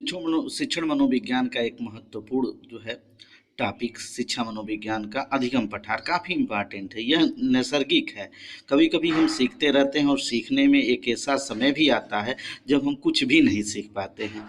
शिक्षण मनोविज्ञान का एक महत्वपूर्ण जो है टॉपिक शिक्षा मनोविज्ञान का अधिगम पठार काफ़ी इम्पॉर्टेंट है। यह नैसर्गिक है। कभी कभी हम सीखते रहते हैं और सीखने में एक ऐसा समय भी आता है जब हम कुछ भी नहीं सीख पाते हैं।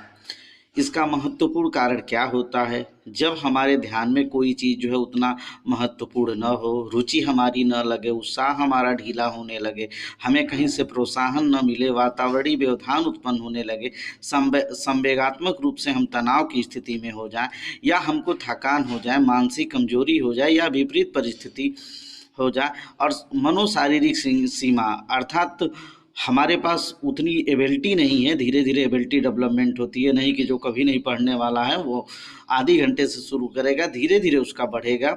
इसका महत्वपूर्ण कारण क्या होता है? जब हमारे ध्यान में कोई चीज़ जो है उतना महत्वपूर्ण न हो, रुचि हमारी न लगे, उत्साह हमारा ढीला होने लगे, हमें कहीं से प्रोत्साहन न मिले, वातावरणीय व्यवधान उत्पन्न होने लगे, संवेगात्मक रूप से हम तनाव की स्थिति में हो जाएं, या हमको थकान हो जाए, मानसिक कमजोरी हो जाए, या विपरीत परिस्थिति हो जाए और मनोशारीरिक सीमा अर्थात हमारे पास उतनी एबिलिटी नहीं है। धीरे धीरे एबिलिटी डेवलपमेंट होती है, नहीं कि जो कभी नहीं पढ़ने वाला है वो आधे घंटे से शुरू करेगा, धीरे धीरे उसका बढ़ेगा।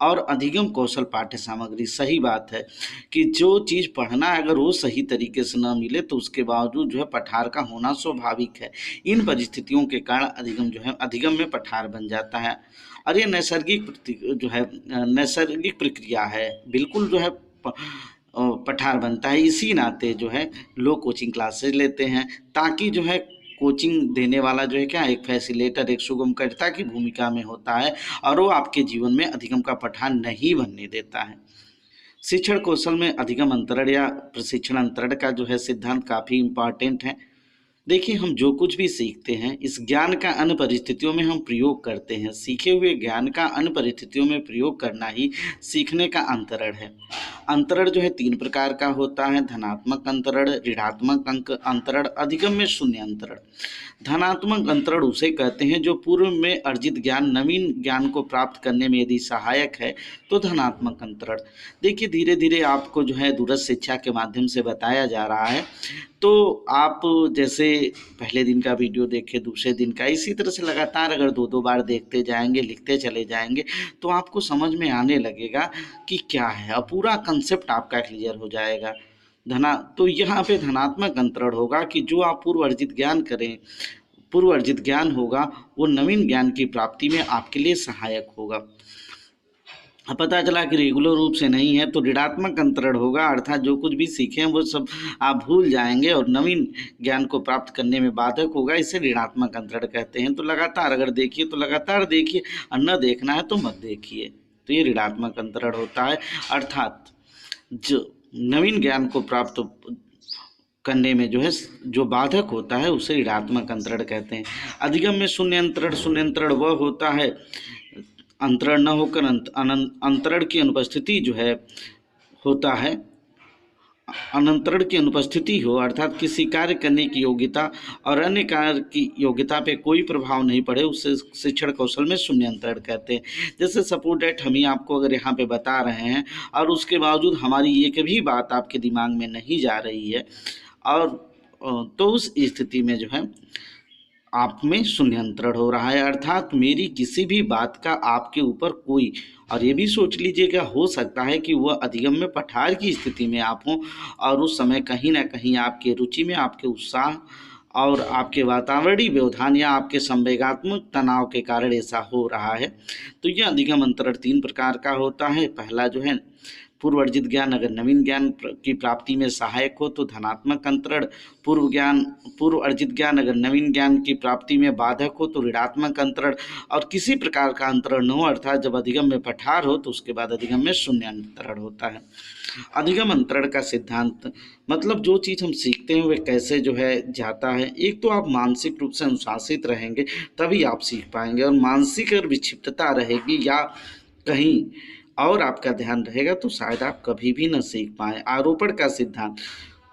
और अधिगम कौशल पाठ्य सामग्री, सही बात है कि जो चीज़ पढ़ना है अगर वो सही तरीके से ना मिले तो उसके बावजूद जो है पठार का होना स्वाभाविक है। इन परिस्थितियों के कारण अधिगम में पठार बन जाता है। और ये नैसर्गिक प्रक्रिया है, बिल्कुल जो है पठार बनता है। इसी नाते जो है लोग कोचिंग क्लासेज लेते हैं ताकि जो है कोचिंग देने वाला जो है क्या, एक फैसिलेटर, एक सुगमकर्ता की भूमिका में होता है और वो आपके जीवन में अधिगम का पठार नहीं बनने देता है। शिक्षण कौशल में अधिगम अंतरण या प्रशिक्षण अंतरण का जो है सिद्धांत काफ़ी इम्पॉर्टेंट है। देखिए, हम जो कुछ भी सीखते हैं इस ज्ञान का अन्य परिस्थितियों में हम प्रयोग करते हैं। सीखे हुए ज्ञान का अन्य परिस्थितियों में प्रयोग करना ही सीखने का अंतरण है। अंतरण जो है 3 प्रकार का होता है: धनात्मक अंतरण, ऋणात्मक अंतरण, अधिगम में शून्य अंतरण। धनात्मक अंतरण उसे कहते हैं जो पूर्व में अर्जित ज्ञान नवीन ज्ञान को प्राप्त करने में यदि सहायक है तो धनात्मक अंतरण। देखिए, धीरे धीरे आपको जो है दूरस्थ शिक्षा के माध्यम से बताया जा रहा है, तो आप जैसे पहले दिन का वीडियो देखे, दूसरे दिन का, इसी तरह से लगातार अगर 2-2 बार देखते जाएंगे, लिखते चले जाएंगे तो आपको समझ में आने लगेगा कि क्या है, और पूरा कंसेप्ट आपका क्लियर हो जाएगा। तो यहाँ पे धनात्मक अंतरण होगा कि जो आप पूर्व अर्जित ज्ञान होगा वो नवीन ज्ञान की प्राप्ति में आपके लिए सहायक होगा। पता चला कि रेगुलर रूप से नहीं है तो ऋणात्मक अंतरण होगा, अर्थात जो कुछ भी सीखे हैं वो सब आप भूल जाएंगे और नवीन ज्ञान को प्राप्त करने में बाधक होगा। इसे ऋणात्मक अंतरण कहते हैं। तो लगातार अगर देखिए तो लगातार देखिए, और न देखना है तो मत देखिए। तो ये ऋणात्मक अंतरण होता है, अर्थात जो नवीन ज्ञान को प्राप्त करने में जो है जो बाधक होता है उसे ऋणात्मक अंतरण कहते हैं। अधिगम में शून्य अंतरण वह होता है, अंतरण न होकर अंतरण की अनुपस्थिति जो है होता है, अनंतरण की अनुपस्थिति हो, अर्थात किसी कार्य करने की योग्यता और अन्य कार्य की योग्यता पे कोई प्रभाव नहीं पड़े, उससे शिक्षण कौशल में शून्य अंतरण कहते हैं। जैसे सपोज डेट हम ही आपको अगर यहाँ पे बता रहे हैं और उसके बावजूद हमारी एक भी बात आपके दिमाग में नहीं जा रही है, और तो उस स्थिति में जो है आप में शून्य अंतरण हो रहा है, अर्थात मेरी किसी भी बात का आपके ऊपर कोई, और ये भी सोच लीजिएगा हो सकता है कि वह अधिगम में पठार की स्थिति में आप हों और उस समय कहीं ना कहीं आपके रुचि में, आपके उत्साह और आपके वातावरणीय व्यवधान या आपके संवेगात्मक तनाव के कारण ऐसा हो रहा है। तो यह अधिगम अंतरण 3 प्रकार का होता है। पहला जो है पूर्व अर्जित ज्ञान अगर नवीन ज्ञान की प्राप्ति में सहायक हो तो धनात्मक अंतरण, पूर्व अर्जित ज्ञान अगर नवीन ज्ञान की प्राप्ति में बाधक हो तो ऋणात्मक अंतरण, और किसी प्रकार का अंतरण न हो, अर्थात जब अधिगम में पठार हो तो उसके बाद अधिगम में शून्य अंतरण होता है। अधिगम अंतरण का सिद्धांत मतलब जो चीज़ हम सीखते हैं वह कैसे जो है जाता है। एक तो आप मानसिक रूप से अनुशासित रहेंगे तभी आप सीख पाएंगे, और मानसिक अगर विक्षिप्तता रहेगी या कहीं और आपका ध्यान रहेगा तो शायद आप कभी भी न सीख पाएँ। आरोपण का सिद्धांत,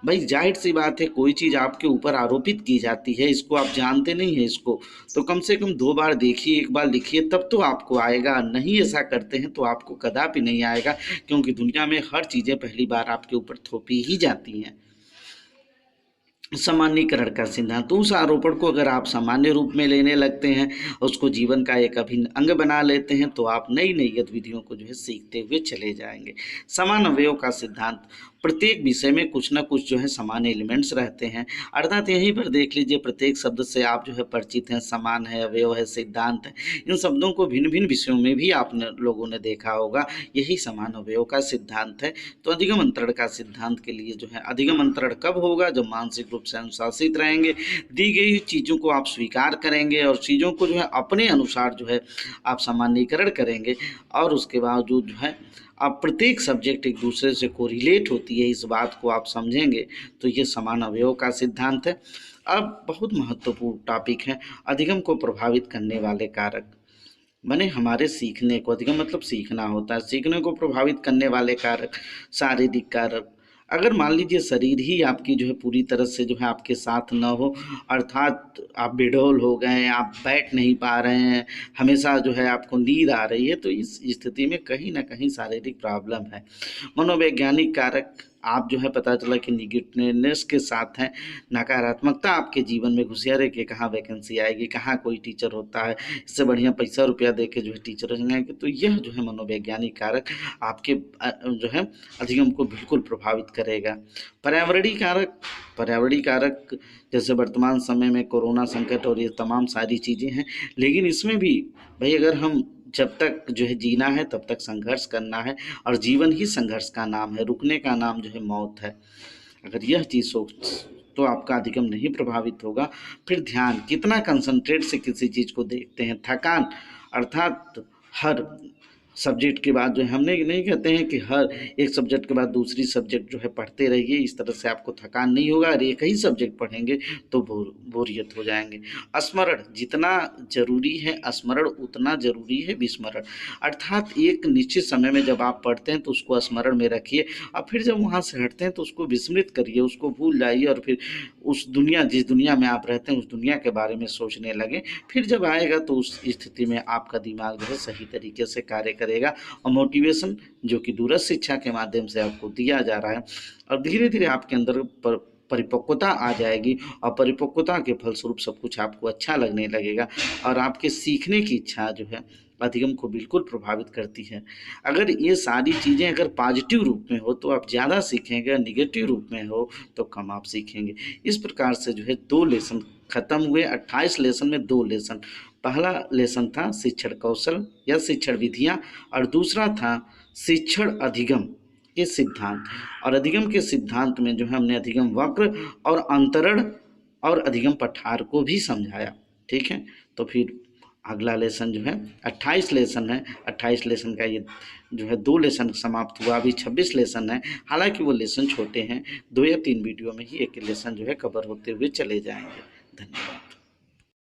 भाई जाहिर सी बात है कोई चीज़ आपके ऊपर आरोपित की जाती है, इसको आप जानते नहीं हैं, इसको तो कम से कम 2 बार देखिए, 1 बार लिखिए, तब तो आपको आएगा। नहीं ऐसा करते हैं तो आपको कदापि नहीं आएगा, क्योंकि दुनिया में हर चीज़ें पहली बार आपके ऊपर थोपी ही जाती हैं। सामान्यीकरण का सिद्धांत, तो उस आरोपण को अगर आप सामान्य रूप में लेने लगते हैं, उसको जीवन का एक अभिन्न अंग बना लेते हैं, तो आप नई नई गतिविधियों को जो है सीखते हुए चले जाएंगे। समान अवयव का सिद्धांत, प्रत्येक विषय में कुछ ना कुछ जो है समान एलिमेंट्स रहते हैं। अर्थात यहीं पर देख लीजिए, प्रत्येक शब्द से आप जो है परिचित हैं, समान है, अवयव है, सिद्धांत है। इन शब्दों को भिन्न भिन्न विषयों में भी आपने लोगों ने देखा होगा। यही समान अवयव का सिद्धांत है। तो अधिगम अंतरण का सिद्धांत के लिए जो है, अधिगम अंतरण कब होगा? जब मानसिक रूप से अनुशासित रहेंगे, दी गई चीज़ों को आप स्वीकार करेंगे और चीज़ों को जो है अपने अनुसार जो है आप सामान्यीकरण करेंगे, और उसके बावजूद जो है अब प्रत्येक सब्जेक्ट एक दूसरे से कोरिलेट होती है, इस बात को आप समझेंगे, तो ये समान अवयव का सिद्धांत है। अब बहुत महत्वपूर्ण टॉपिक है, अधिगम को प्रभावित करने वाले कारक। माने हमारे सीखने को, अधिगम मतलब सीखना होता है, सीखने को प्रभावित करने वाले कारक, शारीरिक कारक। अगर मान लीजिए शरीर ही आपकी जो है पूरी तरह से जो है आपके साथ न हो, अर्थात आप बेडौल हो गए हैं, आप बैठ नहीं पा रहे हैं, हमेशा जो है आपको नींद आ रही है, तो इस स्थिति में कहीं ना कहीं शारीरिक प्रॉब्लम है। मनोवैज्ञानिक कारक, आप जो है पता चला कि निगेटिवनेस के साथ हैं, नकारात्मकता आपके जीवन में घुसी, अरे कि कहाँ वैकेंसी आएगी, कहाँ कोई टीचर होता है, इससे बढ़िया पैसा रुपया दे के जो है टीचर हो जाएंगे। तो यह जो है मनोवैज्ञानिक कारक आपके जो है अधिगम को बिल्कुल प्रभावित करेगा। पर्यावरणीय कारक, पर्यावरणीय कारक जैसे वर्तमान समय में कोरोना संकट और ये तमाम सारी चीज़ें हैं, लेकिन इसमें भी भाई अगर हम जब तक जो है जीना है तब तक संघर्ष करना है, और जीवन ही संघर्ष का नाम है, रुकने का नाम जो है मौत है। अगर यह चीज़ सोच तो आपका अधिगम नहीं प्रभावित होगा। फिर ध्यान, कितना कंसंट्रेट से किसी चीज़ को देखते हैं। थकान, अर्थात हर सब्जेक्ट के बाद जो है, हम नहीं कहते हैं कि हर एक सब्जेक्ट के बाद दूसरी सब्जेक्ट जो है पढ़ते रहिए, इस तरह से आपको थकान नहीं होगा। और एक ही सब्जेक्ट पढ़ेंगे तो बोरियत हो जाएंगे। स्मरण, जितना जरूरी है स्मरण उतना जरूरी है विस्मरण। अर्थात एक निश्चित समय में जब आप पढ़ते हैं तो उसको स्मरण में रखिए, और फिर जब वहाँ से हटते हैं तो उसको विस्मृत करिए, उसको भूल जाइए, और फिर उस दुनिया, जिस दुनिया में आप रहते हैं उस दुनिया के बारे में सोचने लगे। फिर जब आएगा तो उस स्थिति में आपका दिमाग जो है सही तरीके से कार्य करेगा, और मोटिवेशन जो कि दूरस्थ शिक्षा के माध्यम से आपको दिया जा रहा है, और धीरे धीरे आपके अंदर परिपक्वता आ जाएगी, और परिपक्वता के फलस्वरूप सब कुछ आपको अच्छा लगने लगेगा, और आपके सीखने की इच्छा जो है अधिगम को बिल्कुल प्रभावित करती है। अगर ये सारी चीज़ें अगर पॉजिटिव रूप में हो तो आप ज़्यादा सीखेंगे, निगेटिव रूप में हो तो कम आप सीखेंगे। इस प्रकार से जो है 2 लेसन खत्म हुए। 28 लेसन में 2 लेसन। पहला लेसन था शिक्षण कौशल या शिक्षण विधियाँ, और दूसरा था शिक्षण अधिगम के सिद्धांत। और अधिगम के सिद्धांत में जो है हमने अधिगम वक्र और अंतरण और अधिगम पठार को भी समझाया। ठीक है, तो फिर अगला लेसन जो है 28 लेसन है, 28 लेसन का ये जो है 2 लेसन समाप्त हुआ। अभी 26 लेसन है, हालांकि वो लेसन छोटे हैं, 2 या 3 वीडियो में ही एक लेसन जो है कवर होते हुए चले जाएंगे। धन्यवाद।